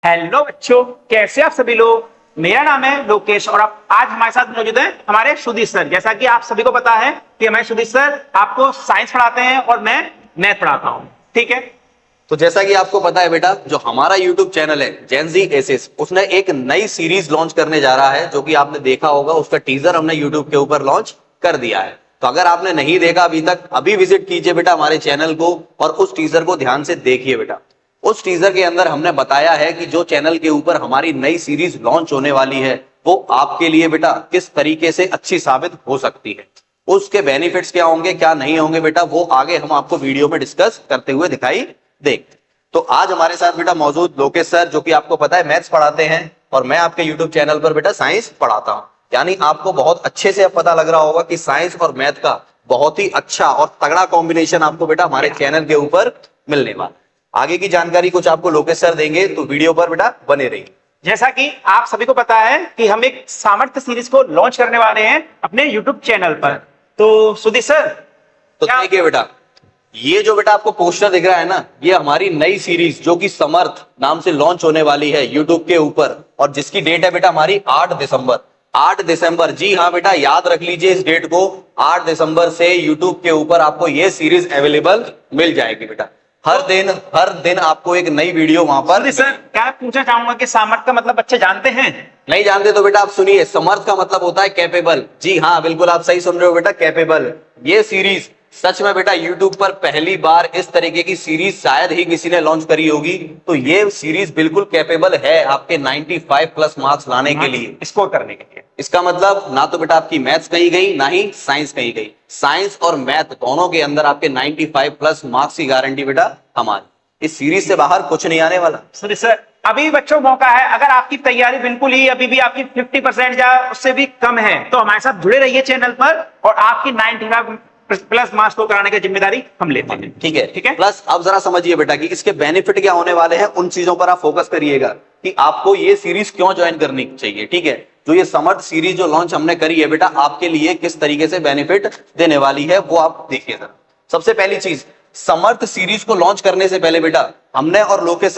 Hello बच्चों, कैसे आप सभी लोग। मेरा नाम है लोकेश और आप आज हमारे साथ मौजूद हैं हमारे सुधीर सर। जैसा कि आप सभी को पता है कि हमारे सुधीर सर आपको साइंस पढ़ाते हैं और मैं मैथ पढ़ाता हूं। ठीक है, तो जैसा कि आपको पता है बेटा, जो हमारा YouTube चैनल है जेनजी एसिस, उसने एक नई सीरीज लॉन्च करने जा रहा है, जो कि आपने देखा होगा। उसका टीजर हमने YouTube के ऊपर लॉन्च कर दिया है। तो अगर आपने नहीं देखा अभी तक, अभी विजिट कीजिए बेटा हमारे चैनल को और उस टीजर को ध्यान से देखिए बेटा। उस टीजर के अंदर हमने बताया है कि जो चैनल के ऊपर हमारी नई सीरीज लॉन्च होने वाली है, वो आपके लिए बेटा किस तरीके से अच्छी साबित हो सकती है। उसके बेनिफिट्स क्या होंगे, क्या नहीं होंगे बेटा, वो आगे हम आपको वीडियो में डिस्कस करते हुए दिखाई देंगे। तो आज हमारे साथ बेटा मौजूद लोकेश सर, जो कि आपको पता है मैथ्स पढ़ाते हैं, और मैं आपके यूट्यूब चैनल पर बेटा साइंस पढ़ाता हूं। यानी आपको बहुत अच्छे से अब पता लग रहा होगा कि साइंस और मैथ का बहुत ही अच्छा और तगड़ा कॉम्बिनेशन आपको बेटा हमारे चैनल के ऊपर मिलने वाला है। आगे की जानकारी कुछ आपको लोकेश सर देंगे, तो वीडियो पर बेटा बने रहिए। जैसा कि आप सभी को पता है कि हम एक सामर्थ्य सीरीज को लॉन्च करने वाले हैं अपने यूट्यूब चैनल पर। तो सुधीर सर, तो देखिए बेटा, ये जो बेटा आपको पोस्टर दिख रहा है ना, ये हमारी नई सीरीज जो कि समर्थ नाम से लॉन्च होने वाली है यूट्यूब के ऊपर, और जिसकी डेट है बेटा हमारी 8 दिसंबर। 8 दिसंबर, जी हाँ बेटा, याद रख लीजिए इस डेट को। 8 दिसंबर से यूट्यूब के ऊपर आपको ये सीरीज अवेलेबल मिल जाएगी बेटा। हर दिन आपको एक नई वीडियो वहां पर। सर क्या पूछना चाहूंगा कि सामर्थ्य का मतलब बच्चे जानते हैं? नहीं जानते तो बेटा आप सुनिए, समर्थ का मतलब होता है कैपेबल। जी हाँ, बिल्कुल आप सही सुन रहे हो बेटा, कैपेबल। ये सीरीज सच में बेटा YouTube पर पहली बार इस तरीके की सीरीज शायद ही किसी ने लॉन्च करी होगी। तो ये सीरीज बिल्कुल कैपेबल है आपके 95 प्लस मार्क्स लाने के लिए, स्कोर करने के लिए। इसका मतलब ना तो बेटा आपकी मैथ्स कहीं गई, ना ही साइंस कहीं गई। साइंस और मैथ दोनों के अंदर आपके 95 प्लस मार्क्स की गारंटी बेटा हमारी। इस सीरीज से बाहर कुछ नहीं आने वाला। सर अभी बच्चों मौका है, अगर आपकी तैयारी बिल्कुल ही अभी भी आपकी 50% या उससे भी कम है तो हमारे साथ जुड़े रहिए चैनल पर, और आपकी 95 प्लस मार्क्स को कराने की जिम्मेदारी हम लेते हैं। ठीक है, ठीक है। प्लस अब जरा समझिए बेटा कि इसके बेनिफिट क्या होने वाले हैं, उन चीजों पर आप फोकस करिएगा कि आपको ये सीरीज क्यों ज्वाइन करनी चाहिए। ठीक है, जो ये समर्थ सीरीज जो लॉन्च हमने करी है बेटा, आपके लिए किस तरीके से बेनिफिट देने वाली है वो आप देखिए जरा। सबसे पहली चीज, समर्थ सीरीज को लॉन्च करने से पहले बेटा हमने और लोकेश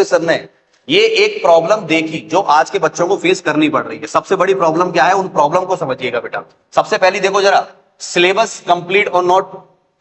सर ने ये एक प्रॉब्लम देखी जो आज के बच्चों को फेस करनी पड़ रही है। सबसे बड़ी प्रॉब्लम क्या है, उन प्रॉब्लम को समझिएगा बेटा। सबसे पहली देखो जरा, सिलेबस कंप्लीट और not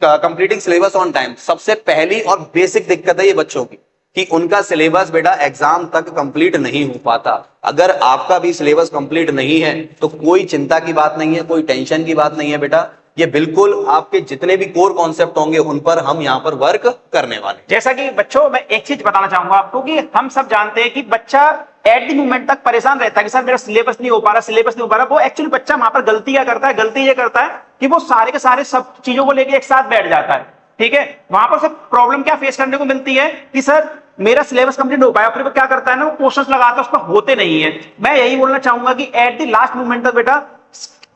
completing syllabus on time. सबसे पहली और बेसिक दिक्कत है ये बच्चों की कि उनका सिलेबस बेटा एग्जाम तक कंप्लीट नहीं हो पाता। अगर आपका भी सिलेबस कंप्लीट नहीं है तो कोई चिंता की बात नहीं है, कोई टेंशन की बात नहीं है बेटा। ये बिल्कुल आपके जितने भी कोर कॉन्सेप्ट होंगे उन पर हम यहाँ पर वर्क करने वाले। जैसा कि बच्चों मैं एक चीज बताना चाहूंगा आपको कि हम सब जानते हैं कि बच्चा एट द मोमेंट तक परेशान रहता है कि सर मेरा सिलेबस नहीं हो पा रहा। वो एक्चुअली बच्चा वहां पर गलती क्या करता है, गलती ये करता है कि वो सारे के सारे सब चीजों को लेकर एक साथ बैठ जाता है। ठीक है, वहां पर सब प्रॉब्लम क्या फेस करने को मिलती है कि सर मेरा सिलेबस कंप्लीट हो पाया, फिर वो क्या करता है ना, वो क्वेश्चंस लगाता है, उस पर होते नहीं है। मैं यही बोलना चाहूंगा कि एट द लास्ट मोमेंट तक बेटा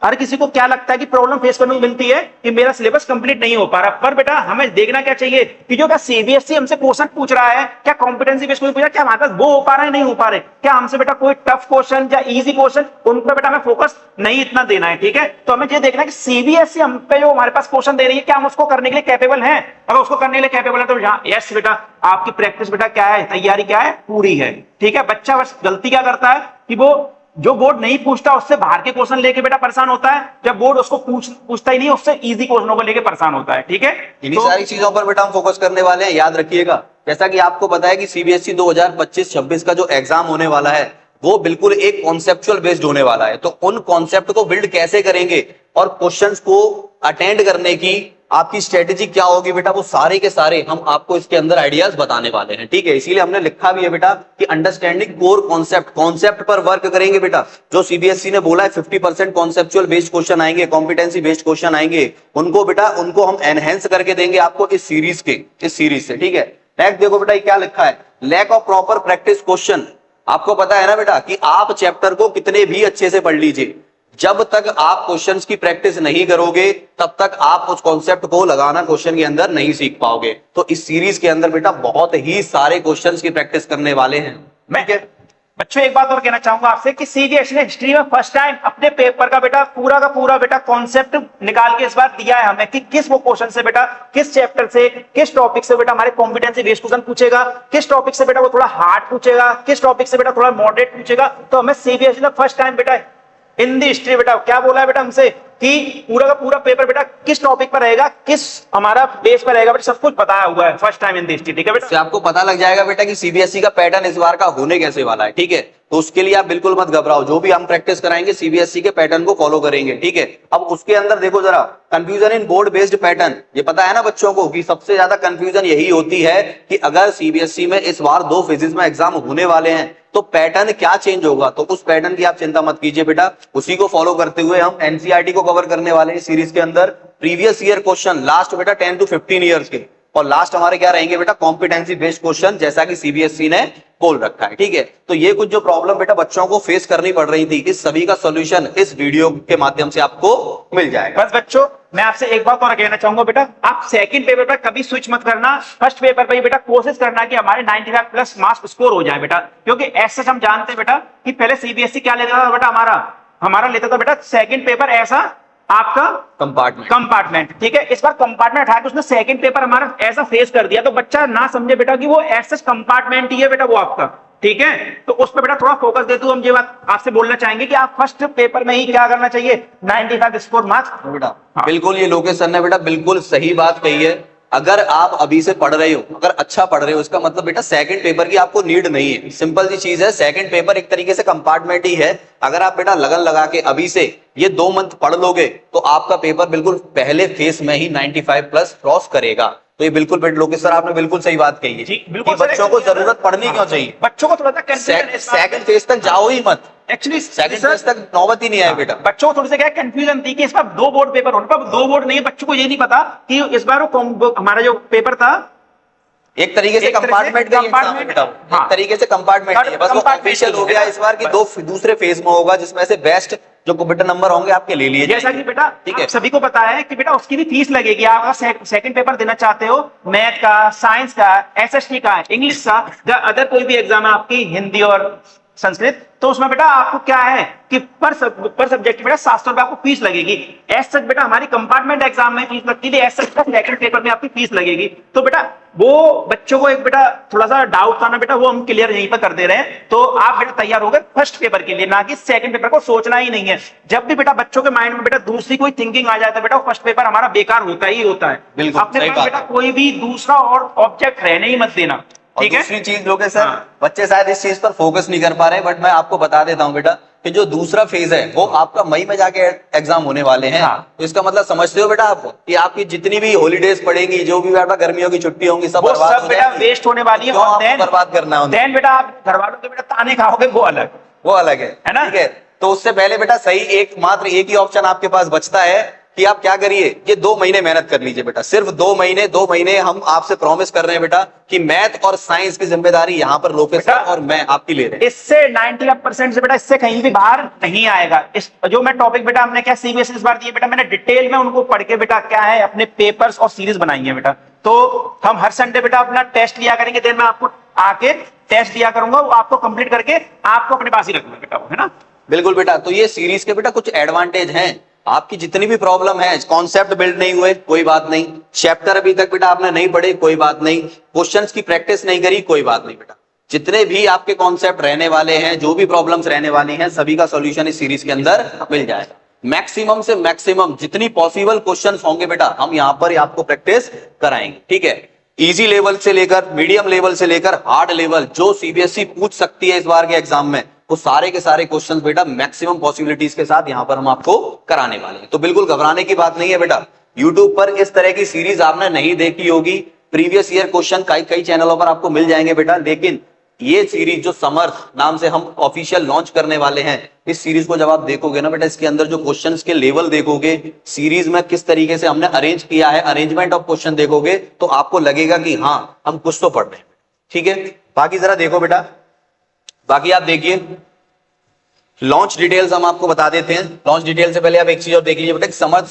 हर किसी को क्या लगता है कि प्रॉब्लम फेस करने को मिलती है कि मेरा सिलेबस कंप्लीट नहीं हो पा रहा। पर बेटा हमें देखना क्या चाहिए कि जो क्या सीबीएसई हमसे क्वेश्चन पूछ रहा है, क्या कॉम्पिटेंसी बेस्ड क्वेश्चन पूछ रहा है, क्या हमारे पास वो हो पा रहा है नहीं हो पा रहे, क्या हमसे बेटा कोई टफ क्वेश्चन या इजी क्वेश्चन, उन पर बेटा हमें फोकस नहीं इतना देना है। ठीक है, तो हमें ये देखना है कि सीबीएसई हम पे जो हमारे पास क्वेश्चन दे रही है, क्या हम उसको करने के लिए कैपेबल हैं। अगर उसको करने के लिए कैपेबल है तो यस बेटा आपकी प्रैक्टिस बेटा क्या है, तैयारी क्या है, पूरी है। ठीक है, बच्चा बस गलती क्या करता है कि वो जो बोर्ड नहीं पूछता उससे बाहर के क्वेश्चन लेके बेटा परेशान होता है, जब बोर्ड उसको पूछता ही नहीं उससे इजी क्वेश्चनों को लेके परेशान होता है। ठीक है, इन्हीं सारी चीजों पर बेटा हम फोकस करने वाले हैं, याद रखिएगा। जैसा कि आपको पता है कि सीबीएसई 2025-26 का जो एग्जाम होने वाला है वो बिल्कुल एक कॉन्सेप्चुअल बेस्ड होने वाला है। तो उन कॉन्सेप्ट को बिल्ड कैसे करेंगे और क्वेश्चंस को अटेंड करने की आपकी स्ट्रेटेजी क्या होगी बेटा, वो सारे के सारे हम आपको इसके अंदर आइडियाज बताने वाले हैं। ठीक है, इसीलिए हमने लिखा भी है बेटा कि अंडरस्टैंडिंग कोर कॉन्सेप्ट पर वर्क करेंगे बेटा। जो सीबीएसई ने बोला है 50% कॉन्सेप्चुअल बेस्ड क्वेश्चन आएंगे, कॉम्पिटेंसी बेस्ड क्वेश्चन आएंगे, उनको बेटा उनको हम एनहेंस करके देंगे आपको इस सीरीज से। ठीक है, नेक्स्ट देखो बेटा क्या लिखा है, lack of proper practice question. आपको पता है ना बेटा कि आप चैप्टर को कितने भी अच्छे से पढ़ लीजिए, जब तक आप क्वेश्चंस की प्रैक्टिस नहीं करोगे तब तक आप उस कॉन्सेप्ट को लगाना क्वेश्चन के अंदर नहीं सीख पाओगे। तो इस सीरीज के अंदर बेटा बहुत ही सारे क्वेश्चंस की प्रैक्टिस करने वाले हैं। बच्चों एक बात और कहना चाहूंगा आपसे कि सीबीएसई ने हिस्ट्री में फर्स्ट टाइम अपने पेपर का पूरा बेटा कॉन्सेप्ट निकाल के इस बार दिया है हमें कि किस वो क्वेश्चन से बेटा, किस चैप्टर से, किस टॉपिक से बेटा हमारे कॉम्पिटेंसी बेस्ड क्वेश्चन पूछेगा, किस टॉपिक से बेटा वो थोड़ा हार्ड पूछेगा, किस टॉपिक से बेटा थोड़ा मॉडरेट पूछेगा। तो हमें सीबीएसई ने फर्स्ट टाइम बेटा इन दी हिस्ट्री बेटा क्या बोला है बेटा हमसे कि पूरा का पूरा पेपर बेटा किस टॉपिक पर रहेगा, किस हमारा बेस पर रहेगा, बेटा सब कुछ बताया हुआ है first time in the history. ठीक है बेटा, आपको पता लग जाएगा बेटा कि सीबीएसई का पैटर्न इस बार का होने कैसे वाला है। ठीक है, तो उसके लिए आप बिल्कुल मत घबराओ, जो भी हम प्रैक्टिस कराएंगे सीबीएसई के पैटर्न को फॉलो करेंगे। ठीक है, अब उसके अंदर देखो जरा, confusion in board based pattern, ये पता है ना बच्चों को कि सबसे ज्यादा कंफ्यूजन यही होती है कि अगर सीबीएसई में इस बार 2 फेजेस में एग्जाम होने वाले हैं तो पैटर्न क्या चेंज होगा। तो उस पैटर्न की आप चिंता मत कीजिए बेटा, उसी को फॉलो करते हुए हम एनसीईआरटी को कवर करने वाले हैं सीरीज के अंदर। प्रीवियस ईयर क्वेश्चन लास्ट बेटा 10 to 15 ईयर्स के, और लास्ट हमारे क्या रहेंगे बेटा, कॉम्पिटेंसी बेस्ड क्वेश्चन, जैसा कि सीबीएसई ने बोल रखा है। ठीक है, तो ये कुछ जो प्रॉब्लम बेटा बच्चों को फेस करनी पड़ रही थी, इस सभी का सॉल्यूशन इस वीडियो के माध्यम से आपको मिल जाएगा। बस बच्चों मैं आपसे एक बात और कहना चाहूंगा बेटा, आप सेकंड पेपर पर कभी स्विच मत करना, फर्स्ट पेपर पर ही बेटा कोशिश करना कि हमारे 95 प्लस मार्क्स स्कोर हो जाए बेटा, क्योंकि ऐसे हम जानते हैं बेटा कि पहले सीबीएसई क्या लेता था बेटा, हमारा लेता था बेटा सेकंड पेपर ऐसा आपका कंपार्टमेंट। ठीक है, इस बार कंपार्टमेंट हटा के उसने सेकंड पेपर हमारा ऐसा फेस कर दिया, तो बच्चा ना समझे बेटा कि वो ऐसा कंपार्टमेंट ही है बेटा वो आपका। ठीक है, तो उस पर बेटा थोड़ा फोकस देते हुए हम ये बात आपसे बोलना चाहेंगे कि आप फर्स्ट पेपर में ही क्या करना चाहिए, 95 स्कोर मार्क्स बेटा। बिल्कुल, ये लोकेश सर ने बेटा बिल्कुल सही बात कही है। अगर आप अभी से पढ़ रहे हो, अगर अच्छा पढ़ रहे हो, इसका मतलब बेटा सेकंड पेपर की आपको नीड नहीं है। सिंपल सी चीज है, सेकंड पेपर एक तरीके से कंपार्टमेंट ही है। अगर आप बेटा लगन लगा के अभी से ये 2 मंथ पढ़ लोगे तो आपका पेपर बिल्कुल पहले फेस में ही 95 प्लस क्रॉस करेगा। तो ये बिल्कुल बेटा लोकेश सर आपने बिल्कुल सही बात कही है जी, बिल्कुल कि बच्चों को जरूरत पड़नी क्यों चाहिए, बच्चों को थोड़ा सा सेकंड फेज तक जाओ ही मत, एक्चुअली सेकंड फेज तक नौबत ही नहीं आए बेटा। बच्चों को थोड़ी सा क्या कंफ्यूजन थी कि इस बार 2 बोर्ड पेपर होने पर 2 बोर्ड नहीं है, बच्चों को ये नहीं पता कि इस बार वो हमारा जो पेपर था एक तरीके से कंपार्टमेंट का एग्जाम है बेटा, एक तरीके से कंपार्टमेंट है, बस वो ऑफिशियल हो गया इस बार की दूसरे फेज में होगा, जिसमें से बेस्ट जो बेटा नंबर होंगे आपके ले लिए। जैसा कि बेटा ठीक है सभी को पता है कि बेटा उसकी भी फीस लगेगी। आप अगर सेकंड पेपर देना चाहते हो, मैथ का, साइंस का, एसएसटी का, इंग्लिश का, या अदर कोई भी एग्जाम है आपकी, हिंदी और संस्कृत, तो उसमें बेटा आपको क्या है कि पर सब्जेक्ट बेटा 700 रुपए आपको फीस लगेगी। एज सच बेटा हमारी कंपार्टमेंट एग्जाम में फीस लगती थी, एज सच सेकंड पेपर में आपकी फीस लगेगी। तो बेटा वो बच्चों को एक बेटा थोड़ा सा डाउट था ना बेटा, वो हम क्लियर यहीं पर कर दे रहे हैं। तो आप बेटा तैयार हो गए फर्स्ट पेपर के लिए, ना कि सेकंड पेपर को सोचना ही नहीं है। जब भी बेटा बच्चों के माइंड में बेटा दूसरी कोई थिंकिंग आ जाता है बेटा, फर्स्ट पेपर हमारा बेकार होता ही होता है। बिल्कुल अपने पास बेटा कोई भी दूसरा और ऑब्जेक्ट रहने ही मत देना। ठीक है, दूसरी चीज लोगे सर, बच्चे शायद इस चीज पर फोकस नहीं कर पा रहे, बट मैं आपको बता देता हूँ बेटा कि जो दूसरा फेज है वो आपका मई में जाके एग्जाम होने वाले हैं। तो इसका मतलब समझते हो बेटा आप कि आपकी जितनी भी हॉलीडेज पड़ेंगी, जो भी बेटा गर्मियों की छुट्टी होंगी, सब बर्बाद बेटा वेस्ट होने वाली है। और बर्बाद करना है, देन बेटा आप घर वालों के बेटा ताने खाओगे, वो अलग है ना। ठीक है, तो उससे पहले बेटा सही एकमात्र एक ही ऑप्शन आपके पास बचता है कि आप क्या करिए, ये 2 महीने मेहनत कर लीजिए बेटा, सिर्फ 2 महीने हम आपसे प्रॉमिस कर रहे हैं बेटा कि मैथ और साइंस की जिम्मेदारी यहाँ पर लोकेश सर और मैं आपकी ले रहे हैं। इससे 90% से बेटा इससे कहीं भी बाहर नहीं आएगा। इस जो मैं टॉपिक बेटा हमने क्या सीबीएसई इस बार दिए बेटा, मैंने डिटेल में उनको पढ़ के बेटा क्या है अपने पेपर्स और सीरीज बनाई है बेटा। तो हम हर संडे बेटा अपना टेस्ट लिया करेंगे, देन मैं आपको आके टेस्ट दिया करूंगा, वो आपको कंप्लीट करके आपको अपने पास ही रखूंगा बेटा, वो है ना। बिल्कुल बेटा, तो ये सीरीज के बेटा कुछ एडवांटेज हैं। आपकी जितनी भी प्रॉब्लम है, कॉन्सेप्ट बिल्ड नहीं हुए कोई बात नहीं, चैप्टर अभी तक बेटा आपने नहीं पढ़े कोई बात नहीं, क्वेश्चंस की प्रैक्टिस नहीं करी कोई बात नहीं बेटा, जितने भी आपके कॉन्सेप्ट रहने वाले हैं, जो भी प्रॉब्लम्स रहने वाली हैं, सभी का सॉल्यूशन इस सीरीज के अंदर मिल जाएगा। मैक्सिमम से मैक्सिमम जितनी पॉसिबल क्वेश्चंस होंगे बेटा हम यहाँ पर आपको प्रैक्टिस कराएंगे। ठीक है, इजी लेवल से लेकर मीडियम लेवल से लेकर हार्ड लेवल, जो सीबीएसई पूछ सकती है इस बार के एग्जाम में, वो सारे के सारे क्वेश्चंस बेटा मैक्सिमम पॉसिबिलिटीज के साथ यहाँ पर हम आपको कराने वाले हैं। तो बिल्कुल घबराने की बात नहीं है बेटा। यूट्यूब पर इस तरह की सीरीज आपने नहीं देखी होगी, प्रीवियस ईयर क्वेश्चन कई चैनलों पर आपको मिल जाएंगे बेटा, लेकिन ये सीरीज जो समर्थ नाम से हम ऑफिशियल लॉन्च करने वाले हैं, इस सीरीज को जब आप देखोगे ना बेटा, इसके अंदर जो क्वेश्चंस के लेवल देखोगे, सीरीज में किस तरीके से हमने अरेंज किया है, अरेंजमेंट ऑफ क्वेश्चन देखोगे, तो आपको लगेगा कि हाँ हम कुछ तो पढ़ रहे हैं। ठीक है, बाकी जरा देखो बेटा, बाकी आप देखिए लॉन्च डिटेल्स हम आपको बता देते हैं। लॉन्च डिटेल से पहले आप एक चीज और देख लीजिए बेटा, समर्थ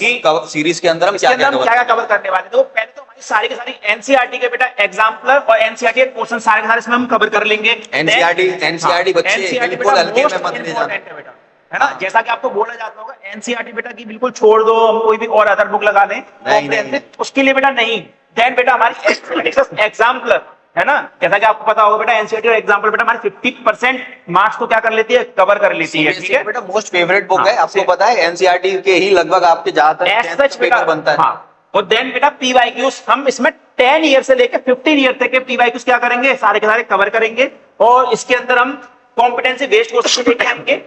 सीरीज के अंदर हम क्या कवर करने वाले हैं। तो पहले तो सारी की सारी एनसीईआरटी के बेटा एग्जाम्पलर और एनसीईआरटी के क्वेश्चन सारे के सारे इसमें हम कवर कर लेंगे। एनसीईआरटी बच्चे NCERT बिल्कुल बेटा हल्के में most मत ले जाना। important है बेटा, है ना। जैसा कि आपको बोला जाता होगा एनसीईआरटी बेटा की बिल्कुल छोड़ दो, हम कोई भी और अदर बुक लगा दें comprehensive, उसके लिए बेटा नहीं। देन बेटा हमारी एग्जाम्पलर है ना, जैसा कि आपको पता होगा बेटा एनसीईआरटी और एग्जाम्पल बेटा हमारे 50% मार्क्स को क्या कर लेती है, कवर कर लेती है। ठीक है बेटा मोस्ट फेवरेट बुक है, आपको पता है एनसीईआरटी के ही लगभग आपके ज्यादातर पेपर बनता है। हाँ। और देन बेटा पीवाईक्यूज हम इसमें 10 ईयर से लेकर 15 ईयर तक के पीवाईक्यूज क्या करेंगे, सारे के सारे कवर करेंगे। और इसके अंदर हम कॉम्पिटेंसी बेस्ड क्वेश्चन लेके आएंगे,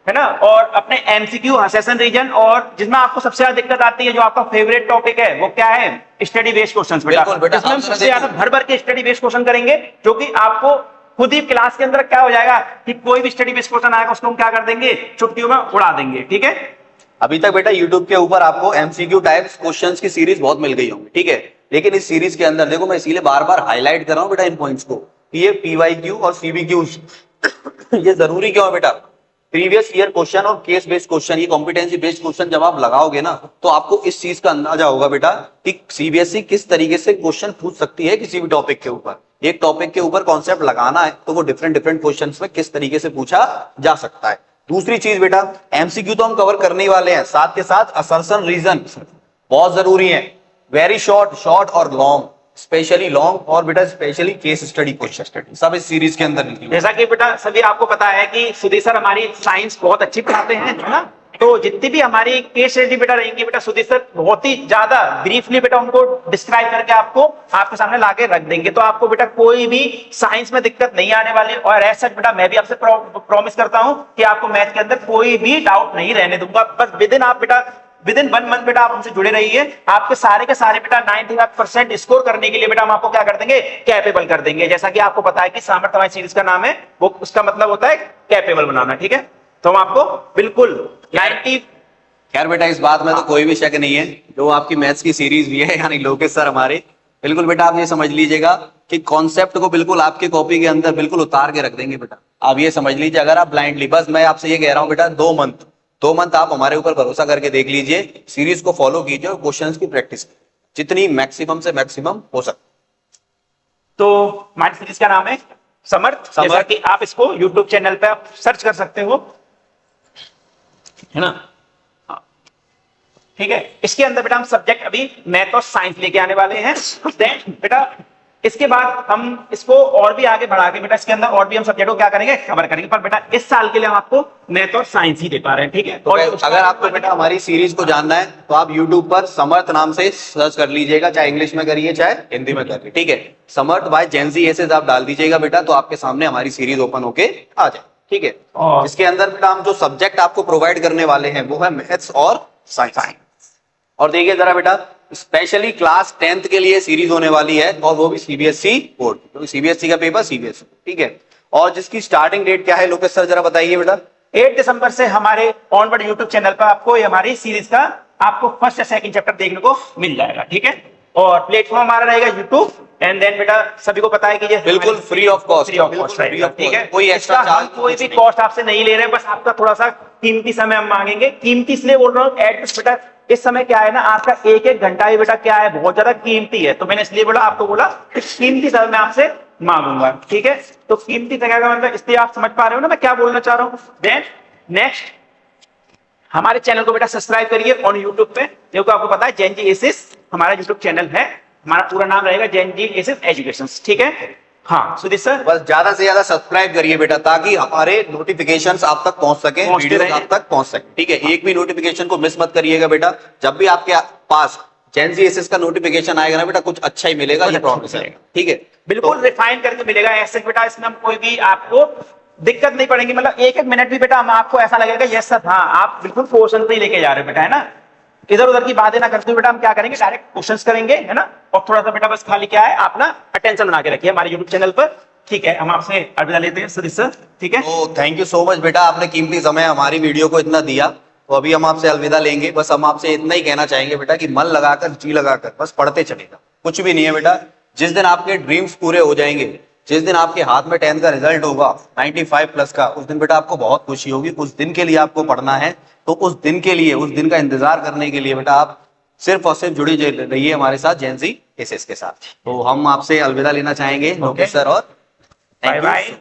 है ना। और अपने एमसीक्यू सेशन रीजन, और जिसमें आपको सबसे ज्यादा दिक्कत आती है, जो आपका फेवरेट टॉपिक है वो क्या है, स्टडी बेस्ड क्वेश्चंस बेटा। जिसमें हम सबसे ज्यादा भर भर के स्टडी बेस्ड क्वेश्चन करेंगे, जो कि आपको खुद ही क्लास के अंदर क्या हो जाएगा कि कोई भी स्टडी बेस्ड क्वेश्चन आएगा उसको हम क्या कर देंगे, छुट्टियों में उड़ा देंगे। ठीक है। अभी तक बेटा YouTube के ऊपर आपको एमसीक्यू टाइप्स क्वेश्चंस की सीरीज बहुत मिल गई होंगी, ठीक है। लेकिन इस सीरीज के अंदर देखो, मैं इसीलिए बार बार हाईलाइट कर रहा हूं बेटा इन पॉइंट्स को, कि ये पीवाईक्यू और सीबीक्यूज ये जरूरी क्यों है बेटा। प्रीवियस ईयर क्वेश्चन और केस बेस्ड क्वेश्चन, ये कॉम्पिटेंसी बेस्ड क्वेश्चन जब आप लगाओगे ना, तो आपको इस चीज का अंदाजा होगा बेटा कि सीबीएसई किस तरीके से क्वेश्चन पूछ सकती है किसी भी टॉपिक के ऊपर। एक टॉपिक के ऊपर कॉन्सेप्ट लगाना है तो वो डिफरेंट डिफरेंट क्वेश्चंस में किस तरीके से पूछा जा सकता है। दूसरी चीज बेटा, एमसीक्यू तो हम कवर करने ही वाले हैं, साथ के साथ असर्शन रीजन बहुत जरूरी है। वेरी शॉर्ट, शॉर्ट और लॉन्ग, स्पेशली लॉन्ग, और बेटा स्पेशली केस स्टडी क्वेश्चन सब इस सीरीज के अंदर निकली। जैसा कि बेटा सभी आपको पता है कि सुधीर सर हमारी साइंस बहुत अच्छी पढ़ाते हैं, है ना। तो जितनी भी हमारी केस स्टडी बेटा रहेंगी बेटा, सुधीर सर बहुत ही ज्यादा ब्रीफली बेटा उनको डिस्क्राइब करके आपको आपके सामने लाके रख देंगे। तो आपको बेटा कोई भी साइंस में दिक्कत नहीं आने वाली। और ऐसा बेटा मैं भी आपसे प्रॉमिस करता हूं कि आपको मैथ के अंदर कोई भी डाउट नहीं रहने दूंगा। बस विद इन 1 मंथ बेटा आप हमसे जुड़े रहिए, आपके सारे के सारे बेटा 95% स्कोर करने के लिए बेटा हम आपको क्या कर देंगे, कैपेबल कर देंगे। जैसा कि आपको पता है कि सामर्थ्य हमारी सीरीज का नाम है, वो उसका मतलब होता है कैपेबल बनाना। ठीक है, तो हम आपको बिल्कुल 90। खैर बेटा इस बात में तो कोई भी शक नहीं है, जो आपकी मैथ्स की सीरीज भी है, यानी लोकेश सर हमारे, बिल्कुल बेटा आप ये समझ लीजिएगा कि कॉन्सेप्ट को बिल्कुल आपके कॉपी के अंदर बिल्कुल उतार के रख देंगे बेटा। आप ये समझ लीजिए, अगर आप ब्लाइंडली, बस मैं आपसे ये कह रहा हूं बेटा, 2 मंथ आप हमारे ऊपर भरोसा करके देख लीजिए, सीरीज को फॉलो कीजिए और क्वेश्चंस की प्रैक्टिस जितनी मैक्सिमम से मैक्सिमम हो सकता। तो हमारी सीरीज का नाम है समर्थ, जैसा कि आप इसको यूट्यूब चैनल पे आप सर्च कर सकते हो, है ना। ठीक है, इसके अंदर बेटा हम सब्जेक्ट अभी मैथ और साइंस लेके आने वाले हैं। देन बेटा इसके बाद हम इसको और भी आगे बढ़ा के बेटा इसके अंदर और भी हम सब्जेक्ट को क्या करेंगे, कवर करेंगे। पर बेटा इस साल के लिए हम आपको मैथ और साइंस ही दे पा रहे हैं। ठीक है, तो अगर आपको बेटा हमारी सीरीज को जानना है तो आप YouTube पर समर्थ नाम से सर्च कर लीजिएगा, चाहे इंग्लिश में करिए चाहे हिंदी में करिए। ठीक है, समर्थ बाय जेंजी एसेस आप डाल दीजिएगा बेटा, तो आपके सामने हमारी सीरीज ओपन होके आ जाए। ठीक है, इसके अंदर बेटा हम जो सब्जेक्ट आपको प्रोवाइड करने वाले हैं वो है मैथ्स और साइंस। और देखिए जरा बेटा, स्पेशली क्लास 10th के लिए सीरीज होने वाली है, और वो भी सीबीएसई बोर्ड, क्योंकि सीबीएसई का पेपर सीबीएसई। ठीक है, और जिसकी स्टार्टिंग डेट क्या है लोकेश सर जरा बताइए बेटा। 8 दिसंबर से हमारे ऑनवर्ड यूट्यूब चैनल पर आपको हमारी सीरीज का आपको फर्स्ट या सेकंड चैप्टर देखने को मिल जाएगा। ठीक है, और प्लेटफॉर्म हमारा रहेगा यूट्यूब, एंड देन बेटा सभी को पता है कि ये बिल्कुल फ्री ऑफ कॉस्ट, ठीक है, कोई एक्स्ट्रा चार्ज, कोई भी कॉस्ट आपसे नहीं ले रहे हैं, बस आपका थोड़ा सा कीमती समय हम मांगेंगे। कीमती इसलिए बोल रहा हूँ, एटलीस्ट बेटा इस समय क्या है ना, आपका एक घंटा ही बेटा क्या है, बहुत ज्यादा कीमती है। तो मैंने इसलिए बोला, आपको बोला कीमती समय मैं आपसे मांगूंगा। ठीक है, तो कीमती समय का मतलब इसलिए आप समझ पा रहे हो ना मैं क्या बोलना चाह रहा हूँ। देन नेक्स्ट हमारे चैनल को बेटा सब्सक्राइब करिए ऑन यूट्यूब पे, क्योंकि आपको पता है जेएनजी एसिस हमारा यूट्यूब चैनल है, हमारा पूरा नाम रहेगा जेएनजी एसिस एजुकेशन। ठीक है, हाँ सुधीर सर, बस ज्यादा से ज्यादा सब्सक्राइब करिए बेटा, ताकि हमारे नोटिफिकेशंस आप तक पहुंच सके, वीडियोस आप तक पहुंच सके। ठीक है, एक भी नोटिफिकेशन को मिस मत करिएगा बेटा। जब भी आपके पास जेएनजी एसेस का नोटिफिकेशन आएगा ना बेटा, कुछ अच्छा ही मिलेगा, ये प्रॉमिस है। ठीक है, बिल्कुल रिफाइन करके मिलेगा ऐसे बेटा, इसमें हम कोई भी आपको दिक्कत नहीं पड़ेगी। मतलब एक मिनट भी बेटा हम आपको ऐसा लगेगा यस सर, हाँ आप बिल्कुल क्वेश्चन पे ही लेके जा रहे हो बेटा, है ना। इधर उधर की बातें ना करते हुए बेटा हम क्या करेंगे, डायरेक्ट क्वेश्चंस करेंगे, है ना। और थोड़ा सा बेटा बस खाली क्या है, आप ना अटेंशन बना के रखिए हमारे यूट्यूब चैनल पर। ठीक है, हम आपसे अलविदा लेते हैं सुधीर सर। ठीक है, तो थैंक यू सो मच बेटा, आपने कीमती समय हमारी वीडियो को इतना दिया। तो अभी हम आपसे अलविदा लेंगे, बस हम आपसे इतना ही कहना चाहेंगे बेटा कि मन लगाकर, जी लगाकर बस पढ़ते चलेगा, कुछ भी नहीं है बेटा। जिस दिन आपके ड्रीम्स पूरे हो जाएंगे, जिस दिन आपके हाथ में 10th का रिजल्ट होगा 95+ का, उस दिन बेटा आपको बहुत खुशी होगी। उस दिन के लिए आपको पढ़ना है, तो उस दिन के लिए, उस दिन का इंतजार करने के लिए बेटा आप सिर्फ और सिर्फ जुड़ी रहिए हमारे साथ जेंजी एसेस के साथ। तो हम आपसे अलविदा लेना चाहेंगे लोकेश सर और बाय बाय।